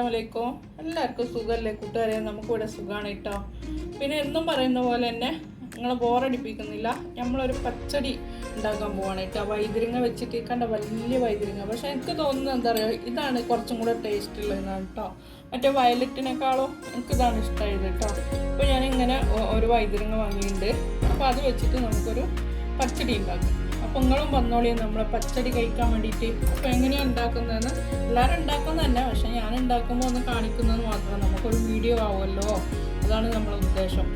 അസ്സലാമലൈക്കും. എല്ലാവർക്കും സുഖമല്ലേ കൂട്ടുകാരെ? നമുക്കിവിടെ സുഖമാണ് കേട്ടോ. പിന്നെ എന്നും പറയുന്ന പോലെ തന്നെ നിങ്ങൾ ബോറടിപ്പിക്കുന്നില്ല, നമ്മളൊരു പച്ചടി ഉണ്ടാക്കാൻ പോവാണ് കേട്ടോ. വൈതിരിങ്ങ വെച്ചിട്ട് കണ്ട വലിയ വൈതിരിങ്ങ. പക്ഷെ എനിക്ക് തോന്നുന്നത് എന്താ പറയുക, ഇതാണ് കുറച്ചും കൂടെ ടേസ്റ്റ് ഉള്ളതാണ് കേട്ടോ. മറ്റേ വയലറ്റിനേക്കാളും എനിക്കിതാണ് ഇഷ്ടമായത് കേട്ടോ. അപ്പോൾ ഞാനിങ്ങനെ ഒരു വൈതിരിങ്ങ വാങ്ങിയിട്ടുണ്ട്. അപ്പോൾ അത് വെച്ചിട്ട് നമുക്കൊരു പച്ചടി ഉണ്ടാക്കും. അപ്പോൾ നിങ്ങളും വന്നോളിയും നമ്മളെ പച്ചടി കഴിക്കാൻ വേണ്ടിയിട്ട്. അപ്പോൾ എങ്ങനെയാണ് ഉണ്ടാക്കുന്നതെന്ന് എല്ലാവരും ഉണ്ടാക്കുന്നത് തന്നെ, പക്ഷെ ഞാൻ ഉണ്ടാക്കുമ്പോൾ ഒന്ന് കാണിക്കുന്നത് മാത്രം, നമുക്കൊരു വീഡിയോ ആവുമല്ലോ, അതാണ് നമ്മളെ ഉദ്ദേശം.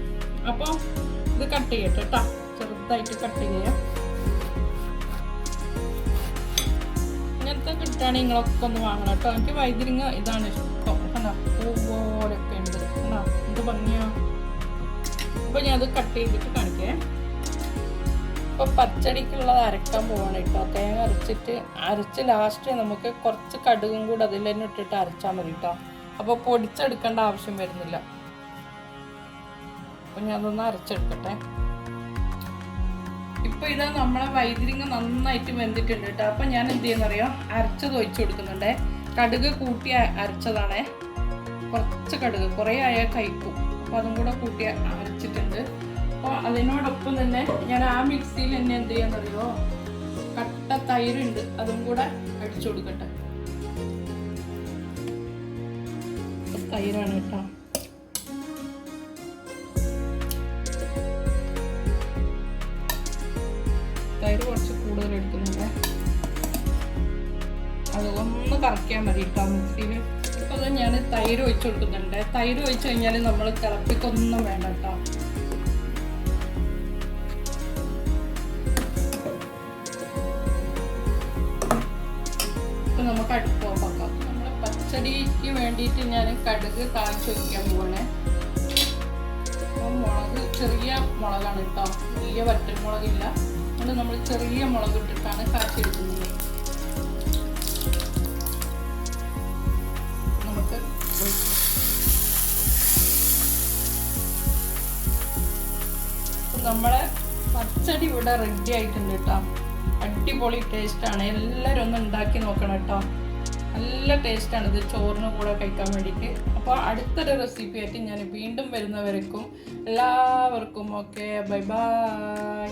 അപ്പോൾ ഇത് കട്ട് ചെയ്യട്ടെ കേട്ടോ, ചെറുതായിട്ട് കട്ട് ചെയ്യാം. ഇങ്ങനത്തെ കിട്ടുകയാണെങ്കിൽ നിങ്ങളൊക്കെ ഒന്ന് വാങ്ങണം കേട്ടോ. എനിക്ക് വൈതിരിങ്ങ ഇതാണ് ഇഷ്ടം. കണ്ടോ പൂപോലൊക്കെ ഉണ്ട്, കണ്ടോ എന്ത് ഭംഗിയാ. അപ്പോൾ ഞാൻ അത് കട്ട് ചെയ്തിട്ട് കാണിക്കേ. ഇപ്പോൾ പച്ചടിക്കുള്ളത് അരക്കാൻ പോവാണ് കേട്ടോ. തേങ്ങ അരച്ച് ലാസ്റ്റ് നമുക്ക് കുറച്ച് കടുകും കൂടെ അതിൽ തന്നെ ഇട്ടിട്ട് അരച്ചാൽ മതി കേട്ടോ. അപ്പോൾ പൊടിച്ചെടുക്കേണ്ട ആവശ്യം വരുന്നില്ല. അപ്പം ഞാൻ അതൊന്ന് അരച്ചെടുക്കട്ടെ. ഇപ്പോൾ ഇതാ നമ്മളെ വൈതിരിങ്ങ നന്നായിട്ട് വെന്തിട്ടുണ്ട് കേട്ടോ. അപ്പം ഞാൻ എന്ത് ചെയ്യുന്നറിയോ, അരച്ചത് ഒഴിച്ചു കൊടുക്കുന്നുണ്ടേ. കടുക് കൂട്ടി അരച്ചതാണേ. കുറച്ച് കടുക് കുറേ ആയാൽ കഴിക്കും, അപ്പോൾ അതും കൂടെ കൂട്ടി അരച്ചിട്ടുണ്ട്. അപ്പോൾ അതിനോടൊപ്പം തന്നെ ഞാൻ ആ മിക്സിയിൽ തന്നെ എന്ത് ചെയ്യാന്നറിയോ, കട്ട തൈരുണ്ട്, അതും കൂടെ അടിച്ചു കൊടുക്കട്ടെ. തൈരാണ് കേട്ടോ. തൈര് കുറച്ച് കൂടുതൽ എടുക്കുന്നുണ്ട്. അത് ഒന്ന് കറക്കിയാൽ മതി കേട്ടോ മിക്സിയിൽ. ഇപ്പോൾ അത് ഞാൻ തൈര് ഒഴിച്ചു കൊടുക്കുന്നുണ്ട്. തൈര് ഒഴിച്ചു കഴിഞ്ഞാൽ നമ്മൾ തിളപ്പിക്കൊന്നും വേണ്ട കേട്ടോ. നമുക്ക് അടുപ്പ് ഓഫാക്കാം. നമ്മൾ പച്ചടിക്ക് വേണ്ടിയിട്ട് ഞാൻ കടുക് കാച്ചി വയ്ക്കാൻ പോവാണ്. അപ്പം മുളക് ചെറിയ മുളകാണ് കേട്ടോ, വലിയ വറ്റൽ മുളകില്ല. അതുകൊണ്ട് നമ്മൾ ചെറിയ മുളക് ഇട്ടിട്ടാണ് കാച്ചെടുക്കുന്നത്. നമുക്ക് നമ്മളെ പച്ചടി ഇവിടെ റെഡി ആയിട്ടുണ്ട് കേട്ടോ. അടിപൊളി ടേസ്റ്റാണ്. എല്ലാവരും ഒന്ന് ഉണ്ടാക്കി നോക്കണം കേട്ടോ. നല്ല ടേസ്റ്റാണ് ഇത് ചോറിന് കൂടെ കഴിക്കാൻ വേണ്ടിയിട്ട്. അപ്പോൾ അടുത്തൊരു റെസിപ്പി ആയിട്ട് ഞാൻ വീണ്ടും വരുന്നവരേക്കും എല്ലാവർക്കും ഓക്കെ, ബൈ ബൈ.